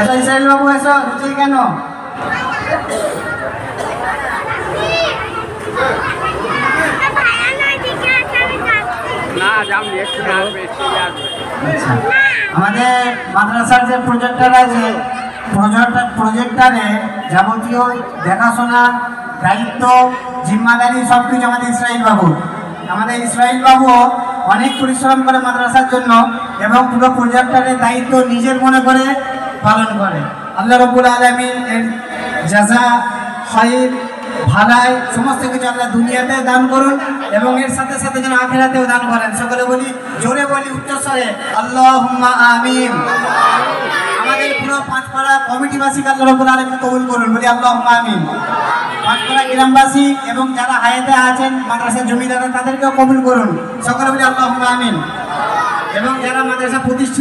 এসো ইসরাইল বাবু, এসো। নিচে কেন? আমাদের মাদ্রাসার যে প্রজেক্টর আছে, প্রজেক্টরে যাবতীয় দেখাশোনা, দায়িত্ব, জিম্মাদারি সবকিছু আমাদের ইসরাইল বাবু। আমাদের ইসরাইল বাবু অনেক পরিশ্রম করে মাদ্রাসার জন্য এবং পুরো প্রজেক্টরের দায়িত্ব নিজের মনে করে পালন করে। আল্লাহ রাব্বুল আলামিন এর জাযা, খায়র, ভালাই সমস্ত কিছু আল্লাহ দুনিয়াতে দান করুন এবং এর সাথে সাথে যেন আখিরাতেও দান করেন। সকলে বলি, জোরে বলি, উচ্চস্বরে আল্লাহুম্মা আমিন। আমাদের পুরো পাঁচপাড়া কমিটিবাসীকে আল্লাহ রাব্বুল আলামিন কবুল করুন, বলি আল্লাহুম্মা আমিন। পাঁচপাড়া গ্রামবাসী এবং যারা হায়াতে আছেন মাদ্রাসার জমিদাররা, তাদেরকেও কবুল করুন, সকলে বলি আল্লাহুম্মা আমিন। এবং যারা মাদ্রাসা প্রতিষ্ঠা